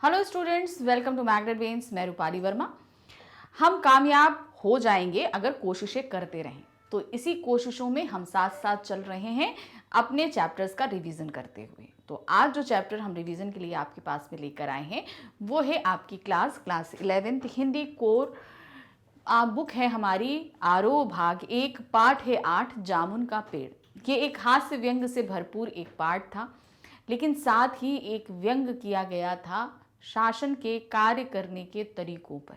Hello students, welcome to Magnet Brains. मैं रूपाली वर्मा। हम कामयाब हो जाएंगे अगर कोशिशें करते रहें। तो इसी कोशिशों में हम साथ साथ चल रहे हैं अपने चैप्टर्स का रिवीजन करते हुए। तो आज जो चैप्टर हम रिवीजन के लिए आपके पास में लेकर आए हैं वो है आपकी class 11th Hindi core book है हमारी आरोह भाग 1, पाठ है 8, जामुन का पेड़। ये एक हास्य व्यंग से भरपूर एक पाठ था, लेकिन साथ ही एक व्यंग किया गया था शासन के कार्य करने के तरीकों पर।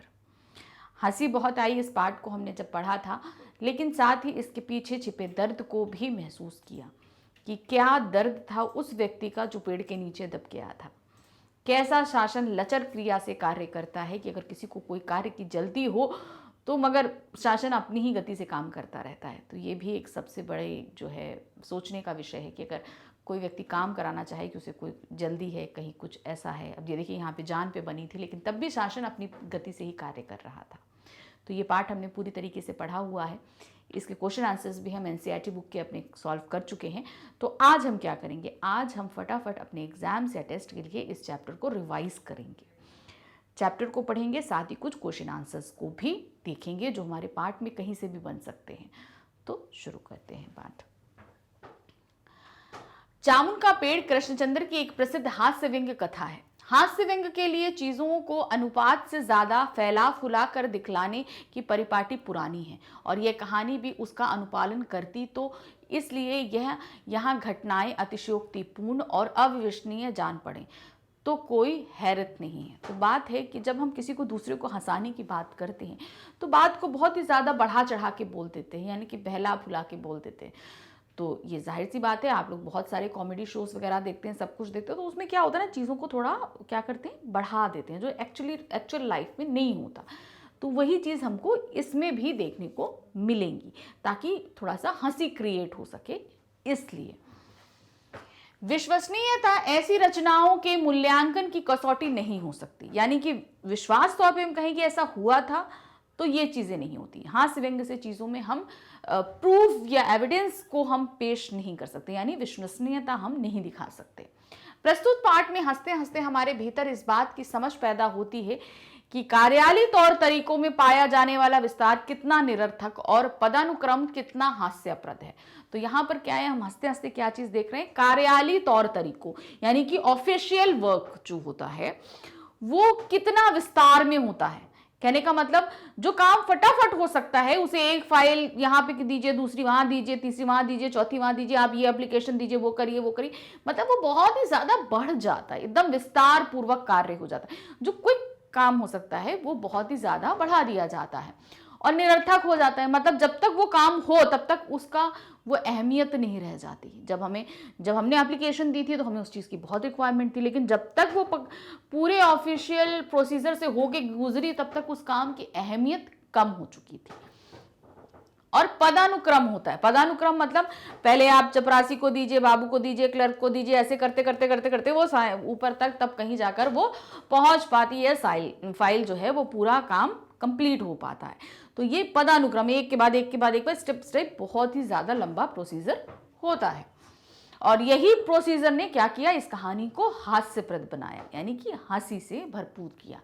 हंसी बहुत आई इस पाठ को हमने जब पढ़ा था, लेकिन साथ ही इसके पीछे छिपे दर्द को भी महसूस किया कि क्या दर्द था उस व्यक्ति का जो पेड़ के नीचे दब गया था। कैसा शासन लचर क्रिया से कार्य करता है कि अगर किसी को कोई कार्य की जल्दी हो तो मगर शासन अपनी ही गति से काम करता रहता है। तो ये भी एक सबसे बड़े जो है सोचने का विषय है कि अगर कोई व्यक्ति काम कराना चाहे कि उसे कोई जल्दी है, कहीं कुछ ऐसा है। अब ये देखिए यहाँ पे जान पे बनी थी, लेकिन तब भी शासन अपनी गति से ही कार्य कर रहा था। तो ये पाठ हमने पूरी तरीके से पढ़ा हुआ है। इसके क्वेश्चन आंसर्स भी हम एनसीईआरटी बुक के अपने सॉल्व कर चुके हैं। तो आज हम क्या करेंगे, आज हम फटाफट अपने एग्जाम्स या टेस्ट के लिए इस चैप्टर को रिवाइज करेंगे। चैप्टर को पढ़ेंगे, साथ ही कुछ क्वेश्चन आंसर्स को भी देखेंगे जो हमारे पाठ में कहीं से भी बन सकते हैं। तो शुरू करते हैं पाठ। जामुन का पेड़ कृष्णचंद्र की एक प्रसिद्ध हास्य व्यंग्य कथा है। हास्य व्यंग्य के लिए चीजों को अनुपात से ज्यादा फैला फुला कर दिखलाने की परिपाटी पुरानी है और यह कहानी भी उसका अनुपालन करती, तो इसलिए यह यहाँ घटनाएं अतिशयोक्तिपूर्ण और अविश्वसनीय जान पड़े तो कोई हैरत नहीं है। तो बात है कि जब हम किसी को दूसरे को हंसाने की बात करते हैं तो बात को बहुत ही ज़्यादा बढ़ा चढ़ा के बोल देते हैं, यानी कि बहला फुला के बोल देते हैं। तो ये जाहिर सी बात है, आप लोग बहुत सारे कॉमेडी शोज़ वगैरह देखते हैं, सब कुछ देखते हैं, तो उसमें क्या होता है ना, चीज़ों को थोड़ा क्या करते हैं, बढ़ा देते हैं, जो एक्चुअल लाइफ में नहीं होता। तो वही चीज़ हमको इसमें भी देखने को मिलेंगी ताकि थोड़ा सा हंसी क्रिएट हो सके। इसलिए विश्वसनीयता ऐसी रचनाओं के मूल्यांकन की कसौटी नहीं हो सकती, यानी कि विश्वास तौर पे हम कहें कि ऐसा हुआ था तो ये चीज़ें नहीं होती। हास्य व्यंग्य से चीज़ों में हम प्रूफ या एविडेंस को हम पेश नहीं कर सकते, यानी विश्वसनीयता हम नहीं दिखा सकते। प्रस्तुत पाठ में हंसते हंसते हमारे भीतर इस बात की समझ पैदा होती है कि कार्यालयी तौर तरीकों में पाया जाने वाला विस्तार कितना निरर्थक और पदानुक्रम कितना हास्यप्रद है। तो यहाँ पर क्या है, हम हंसते हंसते क्या चीज देख रहे हैं, कार्यालयी तौर तरीकों, यानी कि ऑफिशियल वर्क जो होता है वो कितना विस्तार में होता है। कहने का मतलब जो काम फटाफट हो सकता है उसे एक फाइल यहाँ पे दीजिए, दूसरी वहां दीजिए, तीसरी वहां दीजिए, चौथी वहां दीजिए, आप ये एप्लीकेशन दीजिए, वो करिए वो करिए, मतलब वो बहुत ही ज्यादा बढ़ जाता है, एकदम विस्तार पूर्वक कार्य हो जाता है। जो क्विक काम हो सकता है वो बहुत ही ज्यादा बढ़ा दिया जाता है और निरर्थक हो जाता है। मतलब जब तक वो काम हो तब तक उसका वो अहमियत नहीं रह जाती। जब हमने एप्लीकेशन दी थी तो हमें उस चीज़ की बहुत रिक्वायरमेंट थी, लेकिन जब तक वो पूरे ऑफिशियल प्रोसीजर से होके गुजरी तब तक उस काम की अहमियत कम हो चुकी थी। और पदानुक्रम होता है। पदानुक्रम मतलब पहले आप चपरासी को दीजिए, बाबू को दीजिए, क्लर्क को दीजिए, ऐसे करते करते करते करते वो ऊपर तक तब कहीं जाकर वो पहुंच पाती है, फाइल जो है वो पूरा काम कंप्लीट हो पाता है। तो ये पदानुक्रम एक के बाद एक के बाद एक, स्टेप स्टेप बहुत ही ज्यादा लंबा प्रोसीजर होता है। और यही प्रोसीजर ने क्या किया, इस कहानी को हास्यप्रद बनाया, यानी कि हंसी से भरपूर किया।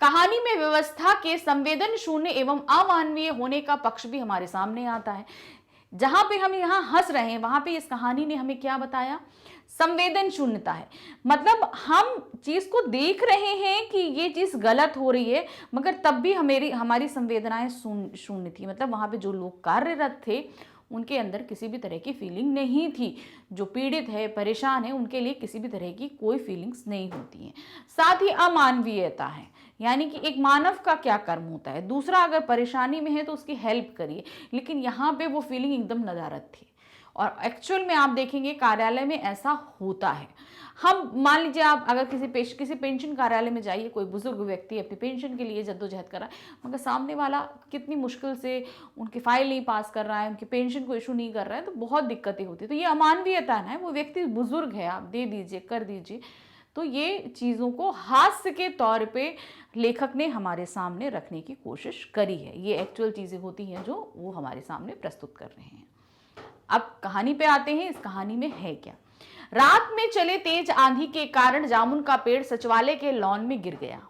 कहानी में व्यवस्था के संवेदन शून्य एवं अमानवीय होने का पक्ष भी हमारे सामने आता है। जहां पे हम यहाँ हंस रहे हैं वहां पे इस कहानी ने हमें क्या बताया, संवेदन शून्यता है। मतलब हम चीज को देख रहे हैं कि ये चीज गलत हो रही है, मगर तब भी हमारी संवेदनाएं शून्य थी। मतलब वहां पे जो लोग कार्यरत थे उनके अंदर किसी भी तरह की फीलिंग नहीं थी। जो पीड़ित है, परेशान है, उनके लिए किसी भी तरह की कोई फीलिंग्स नहीं होती हैं। साथ ही अमानवीयता है, यानी कि एक मानव का क्या कर्म होता है, दूसरा अगर परेशानी में है तो उसकी हेल्प करिए, लेकिन यहाँ पे वो फीलिंग एकदम नदारद थी। और एक्चुअल में आप देखेंगे कार्यालय में ऐसा होता है। हम मान लीजिए आप अगर किसी पेंशन कार्यालय में जाइए, कोई बुजुर्ग व्यक्ति अपनी पेंशन के लिए जद्दोजहद कर रहा है, मगर सामने वाला कितनी मुश्किल से उनकी फाइल नहीं पास कर रहा है, उनकी पेंशन को इशू नहीं कर रहा है, तो बहुत दिक्कतें होती है। तो ये अमानवीयता है, वो व्यक्ति बुजुर्ग है, आप दे दीजिए, कर दीजिए। तो ये चीज़ों को हास्य के तौर पे लेखक ने हमारे सामने रखने की कोशिश करी है। ये एक्चुअल चीज़ें होती हैं जो वो हमारे सामने प्रस्तुत कर रहे हैं। अब कहानी पे आते हैं, इस कहानी में है क्या। रात में चले तेज आंधी के कारण जामुन का पेड़ सचिवालय के लॉन में गिर गया,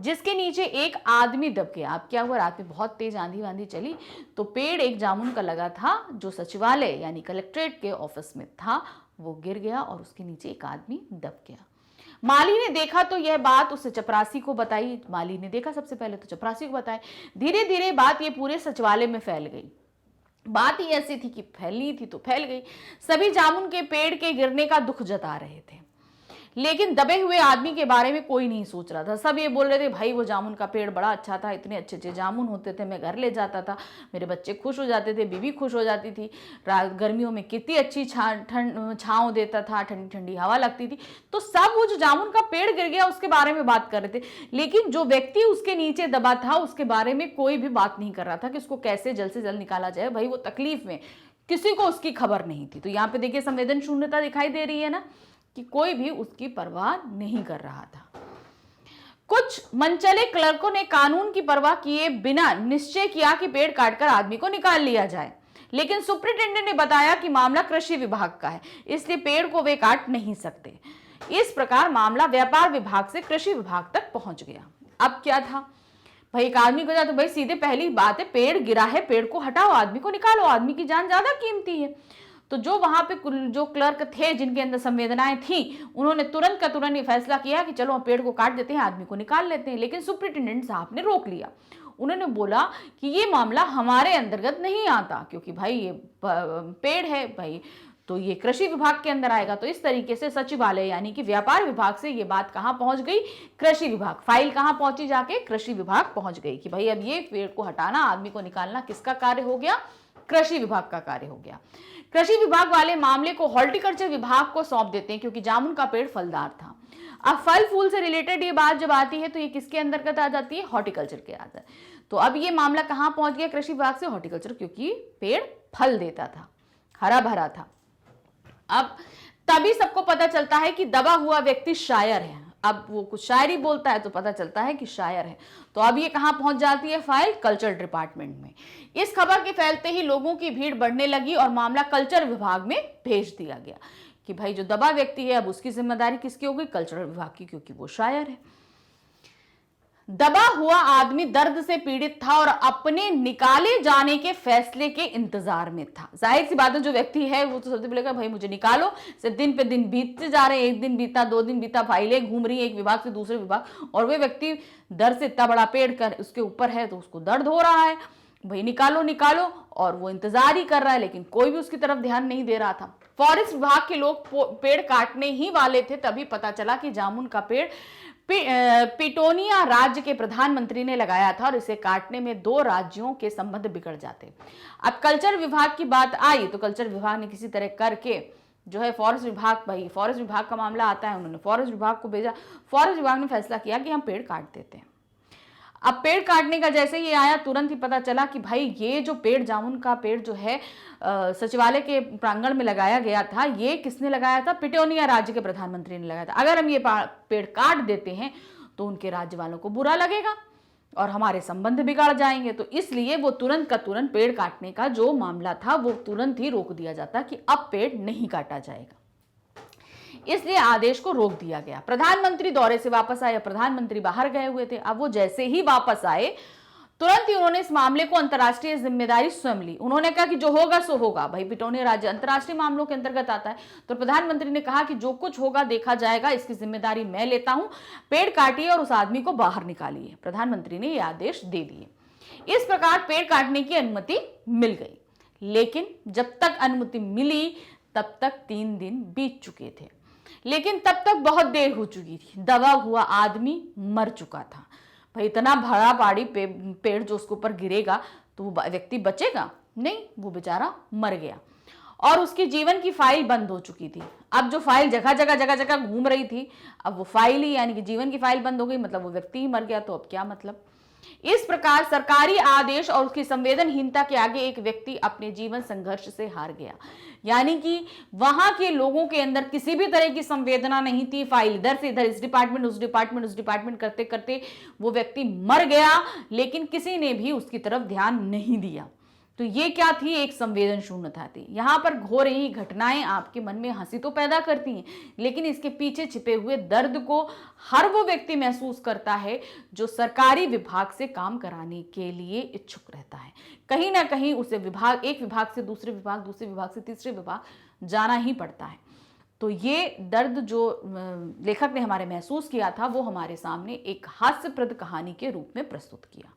जिसके नीचे एक आदमी दब गया। अब क्या हुआ, रात में बहुत तेज आंधी वांधी चली तो पेड़ एक जामुन का लगा था जो सचिवालय यानी कलेक्ट्रेट के ऑफिस में था, वो गिर गया और उसके नीचे एक आदमी दब गया। माली ने देखा तो यह बात उससे चपरासी को बताई। माली ने देखा सबसे पहले तो चपरासी को बताया। धीरे धीरे बात ये पूरे सचिवालय में फैल गई। बात ही ऐसी थी कि फैलनी थी तो फैल गई। सभी जामुन के पेड़ के गिरने का दुख जता रहे थे, लेकिन दबे हुए आदमी के बारे में कोई नहीं सोच रहा था। सब ये बोल रहे थे, भाई वो जामुन का पेड़ बड़ा अच्छा था, इतने अच्छे अच्छे जामुन होते थे, मैं घर ले जाता था, मेरे बच्चे खुश हो जाते थे, बीवी खुश हो जाती थी, गर्मियों में कितनी अच्छी छाँव देता था, ठंडी ठंडी हवा लगती थी। तो सब वो जो जामुन का पेड़ गिर गया उसके बारे में बात कर रहे थे, लेकिन जो व्यक्ति उसके नीचे दबा था उसके बारे में कोई भी बात नहीं कर रहा था कि उसको कैसे जल्द से जल्द निकाला जाए। भाई वो तकलीफ में, किसी को उसकी खबर नहीं थी। तो यहाँ पे देखिए संवेदन शून्यता दिखाई दे रही है ना, कि कोई भी उसकी परवाह नहीं कर रहा था। कुछ मनचले क्लर्कों ने कानून की परवाह किए बिना निश्चय किया कि पेड़ काटकर आदमी को निकाल लिया जाए, लेकिन सुप्रिंटेंडेंट ने बताया कि मामला कृषि विभाग का है, इसलिए पेड़ को वे काट नहीं सकते। इस प्रकार मामला व्यापार विभाग से कृषि विभाग तक पहुंच गया। अब क्या था भाई, एक आदमी को जाए तो भाई सीधे पहली बात है, पेड़ गिरा है, पेड़ को हटाओ, आदमी को निकालो, आदमी की जान ज्यादा कीमती है। तो जो वहां पे जो क्लर्क थे जिनके अंदर संवेदनाएं थी, उन्होंने तुरंत का तुरंत ये फैसला किया कि चलो पेड़ को काट देते हैं, आदमी को निकाल लेते हैं। लेकिन सुप्रिंटेंडेंट साहब ने रोक लिया। उन्होंने बोला कि ये मामला हमारे अंतर्गत नहीं आता, क्योंकि भाई ये पेड़ है भाई, तो ये कृषि विभाग के अंदर आएगा। तो इस तरीके से सचिवालय यानी कि व्यापार विभाग से ये बात कहां पहुंच गई, कृषि विभाग। फाइल कहां पहुंची, जाके कृषि विभाग पहुंच गई कि भाई अब ये पेड़ को हटाना, आदमी को निकालना किसका कार्य हो गया, कृषि विभाग का कार्य हो गया। कृषि विभाग वाले मामले को हॉर्टिकल्चर विभाग को सौंप देते हैं, क्योंकि जामुन का पेड़ फलदार था। अब फल फूल से रिलेटेड ये बात जब आती है तो ये किसके अंतर्गत आ जाती है, हॉर्टिकल्चर के अंदर। तो अब ये मामला कहां पहुंच गया, कृषि विभाग से हॉर्टिकल्चर, क्योंकि पेड़ फल देता था, हरा भरा था। अब तभी सबको पता चलता है कि दबा हुआ व्यक्ति शायर है। अब वो कुछ शायरी बोलता है तो पता चलता है कि शायर है। तो अब ये कहां पहुंच जाती है फाइल, कल्चर डिपार्टमेंट में। इस खबर के फैलते ही लोगों की भीड़ बढ़ने लगी और मामला कल्चर विभाग में भेज दिया गया कि भाई जो दबा व्यक्ति है अब उसकी जिम्मेदारी किसकी हो गई, कल्चरल विभाग की, क्योंकि वो शायर है। दबा हुआ आदमी दर्द से पीड़ित था और अपने निकाले जाने के फैसले के इंतजार में था। जाहिर सी बात है, जो व्यक्ति है वो तो सबसे पहले कहा भाई मुझे निकालो। सिर्फ दिन पे दिन बीतते जा रहे हैं, एक दिन बीता, 2 दिन बीता, फाइलें घूम रही है एक विभाग से दूसरे विभाग, और वे व्यक्ति दर्द से इतना बड़ा पेड़ कर उसके ऊपर है तो उसको दर्द हो रहा है, भाई निकालो निकालो, और वो इंतजार ही कर रहा है, लेकिन कोई भी उसकी तरफ ध्यान नहीं दे रहा था। फॉरेस्ट विभाग के लोग पेड़ काटने ही वाले थे, तभी पता चला कि जामुन का पेड़ पिटोनिया राज्य के प्रधानमंत्री ने लगाया था और इसे काटने में 2 राज्यों के संबंध बिगड़ जाते। अब कल्चर विभाग की बात आई तो कल्चर विभाग ने किसी तरह करके जो है फॉरेस्ट विभाग, भाई फॉरेस्ट विभाग का मामला आता है, उन्होंने फॉरेस्ट विभाग को भेजा। फॉरेस्ट विभाग ने फैसला किया कि हम पेड़ काट देते हैं। अब पेड़ काटने का जैसे ही आया तुरंत ही पता चला कि भाई ये जो पेड़, जामुन का पेड़ जो है सचिवालय के प्रांगण में लगाया गया था, ये किसने लगाया था, पिटोनिया राज्य के प्रधानमंत्री ने लगाया था। अगर हम ये पेड़ काट देते हैं तो उनके राज्य वालों को बुरा लगेगा और हमारे संबंध बिगड़ जाएंगे। तो इसलिए वो तुरंत का तुरंत पेड़ काटने का जो मामला था वो तुरंत ही रोक दिया जाता कि अब पेड़ नहीं काटा जाएगा। इसलिए आदेश को रोक दिया गया। प्रधानमंत्री दौरे से वापस आए, प्रधानमंत्री बाहर गए हुए थे। अब वो जैसे ही वापस आए तुरंत ही उन्होंने इस मामले को अंतर्राष्ट्रीय जिम्मेदारी स्वयं ली। उन्होंने कहा कि जो होगा सो होगा, भाई पिटोनिया राज्य अंतर्राष्ट्रीय मामलों के अंतर्गत आता है। तो प्रधानमंत्री ने कहा कि जो कुछ होगा देखा जाएगा, इसकी जिम्मेदारी मैं लेता हूं, पेड़ काटिए और उस आदमी को बाहर निकालिए। प्रधानमंत्री ने यह आदेश दे दिए। इस प्रकार पेड़ काटने की अनुमति मिल गई, लेकिन जब तक अनुमति मिली तब तक 3 दिन बीत चुके थे, लेकिन तब तक बहुत देर हो चुकी थी। दबा हुआ आदमी मर चुका था। भाई इतना बड़ा पहाड़ी पेड़ जो उसके ऊपर गिरेगा तो वो व्यक्ति बचेगा नहीं, वो बेचारा मर गया और उसकी जीवन की फाइल बंद हो चुकी थी। अब जो फाइल जगह जगह घूम रही थी, अब वो फाइल ही यानी कि जीवन की फाइल बंद हो गई, मतलब वो व्यक्ति ही मर गया। तो अब क्या मतलब। इस प्रकार सरकारी आदेश और उसकी संवेदनहीनता के आगे एक व्यक्ति अपने जीवन संघर्ष से हार गया। यानी कि वहां के लोगों के अंदर किसी भी तरह की संवेदना नहीं थी। फाइल इधर से इधर, इस डिपार्टमेंट उस डिपार्टमेंट करते करते वो व्यक्ति मर गया, लेकिन किसी ने भी उसकी तरफ ध्यान नहीं दिया। तो ये क्या थी, एक संवेदन शून्यता थी। यहाँ पर हो रही घटनाएं आपके मन में हंसी तो पैदा करती हैं, लेकिन इसके पीछे छिपे हुए दर्द को हर वो व्यक्ति महसूस करता है जो सरकारी विभाग से काम कराने के लिए इच्छुक रहता है। कहीं ना कहीं उसे एक विभाग से दूसरे विभाग, दूसरे विभाग से तीसरे विभाग जाना ही पड़ता है। तो ये दर्द जो लेखक ने हमारे महसूस किया था, वो हमारे सामने एक हास्यप्रद कहानी के रूप में प्रस्तुत किया।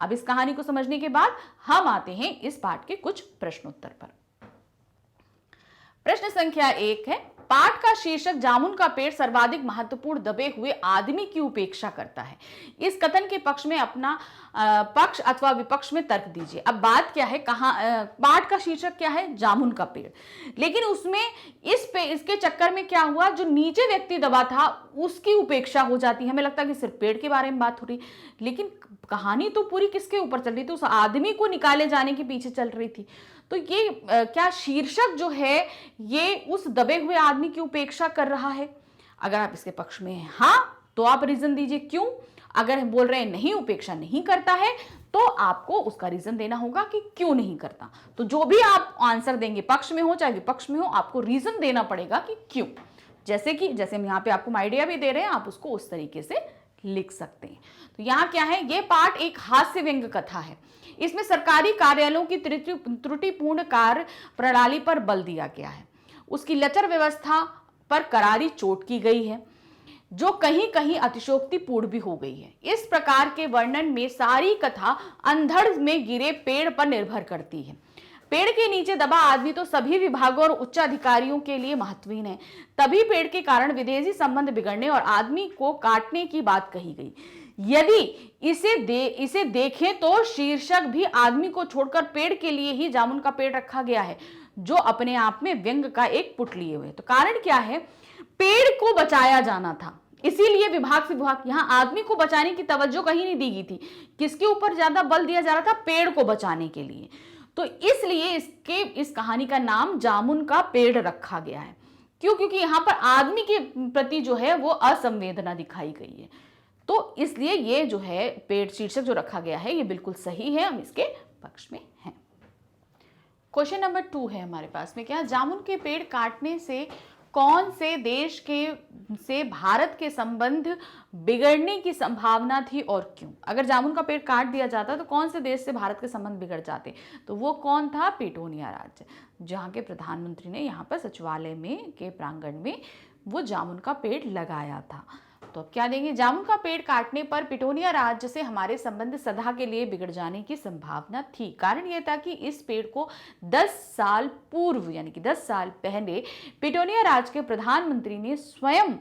अब इस कहानी को समझने के बाद हम आते हैं इस पाठ के कुछ प्रश्नोत्तर पर। प्रश्न संख्या 1 है, पाठ का शीर्षक जामुन का पेड़ सर्वाधिक महत्वपूर्ण दबे हुए आदमी की उपेक्षा करता है। इस कथन के पक्ष में अपना पक्ष अथवा विपक्ष में तर्क दीजिए। अब बात क्या है, पाठ का शीर्षक क्या है, जामुन का पेड़, लेकिन उसमें इसके चक्कर में क्या हुआ, जो नीचे व्यक्ति दबा था उसकी उपेक्षा हो जाती है। हमें लगता है कि सिर्फ पेड़ के बारे में बात हो रही, लेकिन कहानी तो पूरी किसके ऊपर चल रही थी, उस आदमी को निकाले जाने के पीछे चल रही थी। तो ये क्या शीर्षक जो है ये उस दबे हुए आदमी की उपेक्षा कर रहा है? अगर आप इसके पक्ष में हैं हाँ, तो आप रीजन दीजिए क्यों। अगर हम बोल रहे हैं नहीं, उपेक्षा नहीं करता है, तो आपको उसका रीजन देना होगा कि क्यों नहीं करता। तो जो भी आप आंसर देंगे, पक्ष में हो चाहे विपक्ष में हो, आपको रीजन देना पड़ेगा कि क्यों। जैसे हम यहाँ पे आपको आइडिया भी दे रहे हैं, आप उसको उस तरीके से लिख सकते हैं। तो यहाँ क्या है, ये पाठ एक हास्य व्यंग्य कथा है। इसमें सरकारी कार्यालयों की त्रुटिपूर्ण कार्य प्रणाली पर बल दिया गया है, उसकी लचर व्यवस्था पर करारी चोट की गई है, जो कहीं कहीं अतिशयोक्तिपूर्ण भी हो गई है। इस प्रकार के वर्णन में सारी कथा अंधड़ में गिरे पेड़ पर निर्भर करती है। पेड़ के नीचे दबा आदमी तो सभी विभागों और उच्च अधिकारियों के लिए महत्वहीन है। तभी पेड़ के कारण विदेशी संबंध बिगड़ने और आदमी को काटने की बात कही गई। यदि इसे देखें तो शीर्षक भी आदमी को छोड़कर पेड़ के लिए ही जामुन का पेड़ रखा गया है, जो अपने आप में व्यंग का एक पुट लिए हुए। तो कारण क्या है, पेड़ को बचाया जाना था, इसीलिए विभाग से विभाग, यहां आदमी को बचाने की तवज्जो कहीं नहीं दी गई थी। किसके ऊपर ज्यादा बल दिया जा रहा था, पेड़ को बचाने के लिए। तो इसलिए इस कहानी का नाम जामुन का पेड़ रखा गया है। क्यों? क्योंकि यहां पर आदमी के प्रति जो है वो असंवेदना दिखाई गई है। तो इसलिए ये जो है पेड़ शीर्षक जो रखा गया है ये बिल्कुल सही है, हम इसके पक्ष में हैं। क्वेश्चन नंबर 2 है हमारे पास में, क्या जामुन के पेड़ काटने से कौन से देश से भारत के संबंध बिगड़ने की संभावना थी और क्यों? अगर जामुन का पेड़ काट दिया जाता तो कौन से देश से भारत के संबंध बिगड़ जाते? तो वो कौन था? पिटोनिया राज्य, जहाँ के प्रधानमंत्री ने यहाँ पर सचिवालय में के प्रांगण में वो जामुन का पेड़ लगाया था। तो अब क्या देंगे, जामुन का पेड़ काटने पर पिटोनिया राज्य से हमारे संबंध सदा के लिए बिगड़ जाने की संभावना थी। कारण यह था कि इस पेड़ को 10 साल पूर्व यानी कि 10 साल पहले पिटोनिया राज्य के प्रधानमंत्री ने स्वयं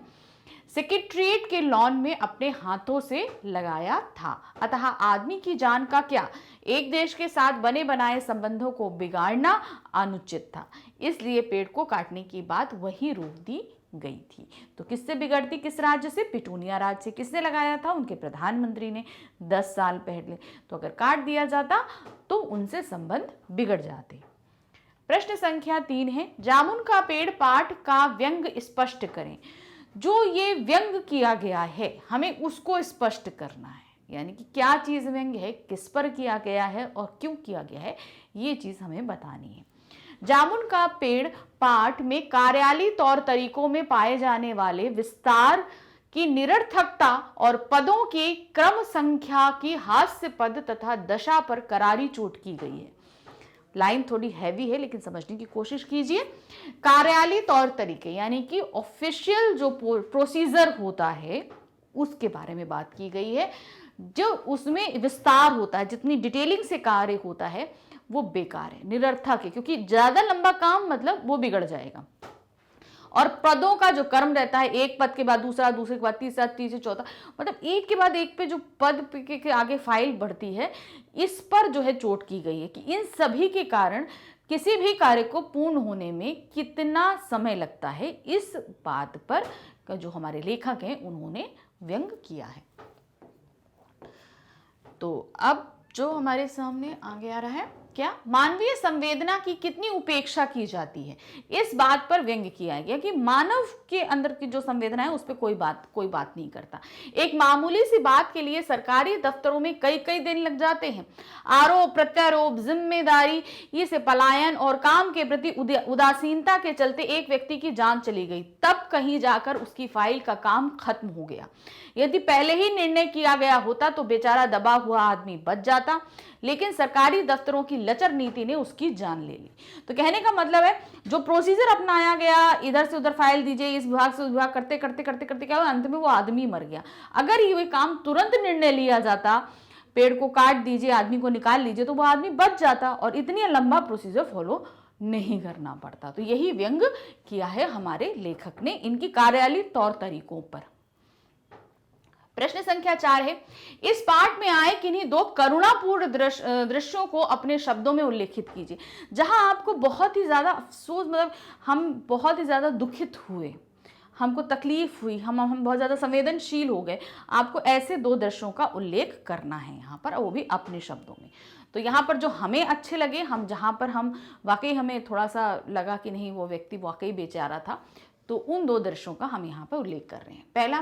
सेक्रेटरीट के लॉन में अपने हाथों से लगाया था। अतः आदमी की जान का क्या, एक देश के साथ बने बनाए संबंधों को बिगाड़ना अनुचित था। इसलिए पेड़ को काटने की बात वही रोक दी गई थी। तो किससे बिगड़ती, किस राज्य से? पिटूनिया राज्य से। किसने लगाया था? उनके प्रधानमंत्री ने 10 साल पहले। तो अगर काट दिया जाता तो उनसे संबंध बिगड़ जाते। प्रश्न संख्या 3 है, जामुन का पेड़ पाठ का व्यंग स्पष्ट करें। जो ये व्यंग किया गया है हमें उसको स्पष्ट करना है, यानी कि क्या चीज व्यंग है, किस पर किया गया है और क्यों किया गया है, ये चीज हमें बतानी है। जामुन का पेड़ पाठ में कार्यालयी तौर तरीकों में पाए जाने वाले विस्तार की निरर्थकता और पदों की क्रम संख्या की हास्य पद तथा दशा पर करारी चोट की गई है। लाइन थोड़ी हैवी है लेकिन समझने की कोशिश कीजिए। कार्यालयी तौर तरीके यानी कि ऑफिशियल जो प्रोसीजर होता है उसके बारे में बात की गई है। जो उसमें विस्तार होता है, जितनी डिटेलिंग से कार्य होता है वो बेकार है, निरर्थक है, क्योंकि ज्यादा लंबा काम मतलब वो बिगड़ जाएगा। और पदों का जो क्रम रहता है, एक पद के बाद दूसरा, दूसरे के बाद तीसरा, तीसरे चौथा, मतलब एक के बाद एक पे जो पद के आगे फाइल बढ़ती है, इस पर जो है चोट की गई है कि इन सभी के कारण किसी भी कार्य को पूर्ण होने में कितना समय लगता है, इस बात पर जो हमारे लेखक हैं उन्होंने व्यंग किया है। तो अब जो हमारे सामने आगे आ रहा है क्या मानवीय संवेदना की कितनी उपेक्षा की जाती है, इस बात पर व्यंग्य किया गया कि मानव के अंदर की जो संवेदना है उस पर कोई बात नहीं करता। एक मामूली सी बात के लिए सरकारी दफ्तरों में कई कई दिन लग जाते हैं। आरोप प्रत्यारोप, जिम्मेदारी ये से पलायन और काम के प्रति उदासीनता के चलते एक व्यक्ति की जान चली गई, तब कहीं जाकर उसकी फाइल का काम खत्म हो गया। यदि पहले ही निर्णय किया गया होता तो बेचारा दबा हुआ आदमी बच जाता, लेकिन सरकारी दफ्तरों की लचर नीति ने उसकी जान ले ली। तो कहने का मतलब है जो प्रोसीजर अपनाया गया, इधर से उधर फाइल दीजिए, इस विभाग से उस विभाग, करते करते करते करते क्या हुआ, अंत में वो आदमी मर गया। अगर ये काम तुरंत निर्णय लिया जाता, पेड़ को काट दीजिए, आदमी को निकाल लीजिए, तो वो आदमी बच जाता और इतनी लंबा प्रोसीजर फॉलो नहीं करना पड़ता। तो यही व्यंग किया है हमारे लेखक ने इनकी कार्यालयीय तौर तरीकों पर। प्रश्न संख्या 4 है, इस पाठ में आए किन्हीं दो करुणापूर्ण दृश्यों को अपने शब्दों में उल्लेखित कीजिए। जहां आपको बहुत ही ज्यादा अफसोस, मतलब हम बहुत ही ज्यादा दुखित हुए, हमको तकलीफ हुई, हम बहुत ज्यादा संवेदनशील हो गए, आपको ऐसे दो दृश्यों का उल्लेख करना है यहाँ पर, वो भी अपने शब्दों में। तो यहाँ पर जो हमें अच्छे लगे, हम जहाँ पर हम वाकई हमें थोड़ा सा लगा कि नहीं वो व्यक्ति वाकई बेचारा था, तो उन दो दृश्यों का हम यहाँ पर उल्लेख कर रहे हैं। पहला,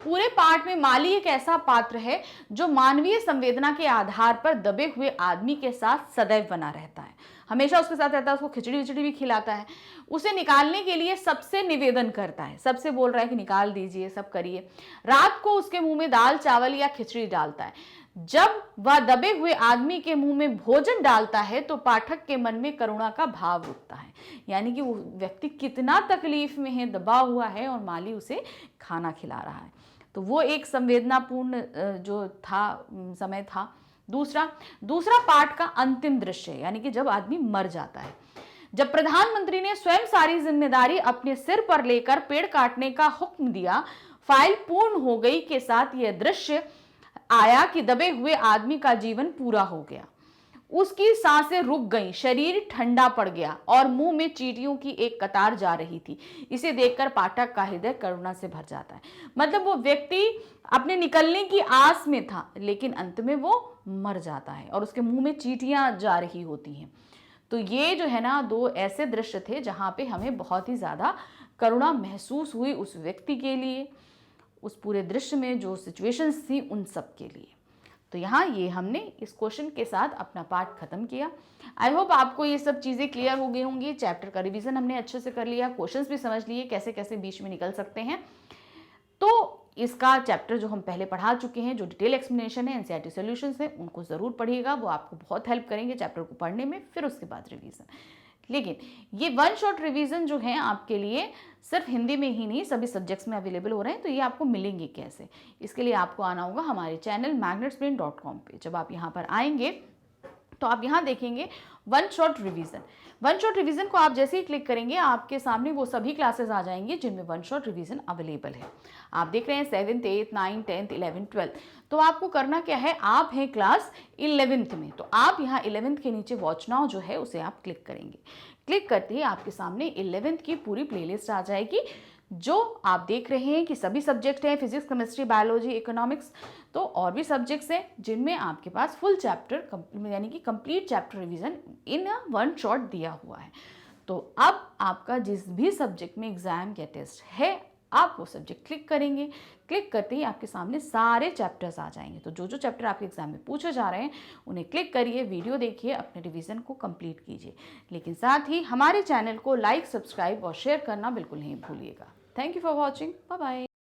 पूरे पाठ में माली एक ऐसा पात्र है जो मानवीय संवेदना के आधार पर दबे हुए आदमी के साथ सदैव बना रहता है, हमेशा उसके साथ रहता है, उसको खिचड़ी विचड़ी भी खिलाता है, उसे निकालने के लिए सबसे निवेदन करता है, सबसे बोल रहा है कि निकाल दीजिए, सब करिए। रात को उसके मुंह में दाल चावल या खिचड़ी डालता है। जब वह दबे हुए आदमी के मुंह में भोजन डालता है तो पाठक के मन में करुणा का भाव उठता है, यानी कि वो व्यक्ति कितना तकलीफ में है, दबा हुआ है और माली उसे खाना खिला रहा है। तो वो एक संवेदनापूर्ण जो था समय था। दूसरा पाठ का अंतिम दृश्य, यानी कि जब आदमी मर जाता है, जब प्रधानमंत्री ने स्वयं सारी जिम्मेदारी अपने सिर पर लेकर पेड़ काटने का हुक्म दिया, फाइल पूर्ण हो गई के साथ यह दृश्य आया कि दबे हुए आदमी का जीवन पूरा हो गया, उसकी सांसें रुक गईं, शरीर ठंडा पड़ गया और मुंह में चींटियों की एक कतार जा रही थी। इसे देखकर पाठक का हृदय करुणा से भर जाता है। मतलब वो व्यक्ति अपने निकलने की आस में था, लेकिन अंत में वो मर जाता है और उसके मुंह में चींटियां जा रही होती हैं। तो ये जो है ना, दो ऐसे दृश्य थे जहां पे हमें बहुत ही ज्यादा करुणा महसूस हुई उस व्यक्ति के लिए, उस पूरे दृश्य में जो सिचुएशंस थी उन सब के लिए। तो यहाँ ये हमने इस क्वेश्चन के साथ अपना पार्ट खत्म किया। आई होप आपको ये सब चीज़ें क्लियर हो गई होंगी। चैप्टर का रिवीजन हमने अच्छे से कर लिया, क्वेश्चंस भी समझ लिए कैसे कैसे बीच में निकल सकते हैं। तो इसका चैप्टर जो हम पहले पढ़ा चुके हैं, जो डिटेल एक्सप्लेनेशन है, एनसीईआरटी सॉल्यूशंस है, उनको ज़रूर पढ़िएगा, वो आपको बहुत हेल्प करेंगे चैप्टर को पढ़ने में, फिर उसके बाद रिवीजन। लेकिन ये वन शॉट रिवीजन जो है आपके लिए सिर्फ हिंदी में ही नहीं, सभी सब्जेक्ट्स में अवेलेबल हो रहे हैं। तो ये आपको मिलेंगे कैसे, इसके लिए आपको आना होगा हमारे चैनल magnetsbrain.com पे। जब आप यहाँ पर आएंगे तो आप यहाँ देखेंगे one shot revision. One shot revision को आप जैसे ही क्लिक करेंगे, आपके सामने वो सभी क्लासेस आ जाएंगे जिनमें वन शॉट रिवीजन अवेलेबल है। आप देख रहे हैं 7th, 8th, 9th, 10th, 11th, 12th। तो आपको करना क्या है, आप हैं क्लास 11th में, तो आप यहाँ 11th के नीचे वॉच नाउ जो है उसे आप क्लिक करेंगे। क्लिक करते ही आपके सामने 11th की पूरी प्लेलिस्ट आ जाएगी, जो आप देख रहे हैं कि सभी सब्जेक्ट हैं, फिजिक्स, केमिस्ट्री, बायोलॉजी, इकोनॉमिक्स, तो और भी सब्जेक्ट्स हैं जिनमें आपके पास फुल चैप्टर यानी कि complete chapter revision in one shot दिया हुआ है। तो अब आपका जिस भी सब्जेक्ट में एग्जाम या टेस्ट है, आप वो सब्जेक्ट क्लिक करेंगे। क्लिक करते ही आपके सामने सारे चैप्टर्स आ जाएंगे। तो जो जो चैप्टर आपके एग्जाम में पूछे जा रहे हैं उन्हें क्लिक करिए, वीडियो देखिए, अपने रिवीजन को कंप्लीट कीजिए। लेकिन साथ ही हमारे चैनल को लाइक, सब्सक्राइब और शेयर करना बिल्कुल नहीं भूलिएगा। Thank you for watching. Bye bye.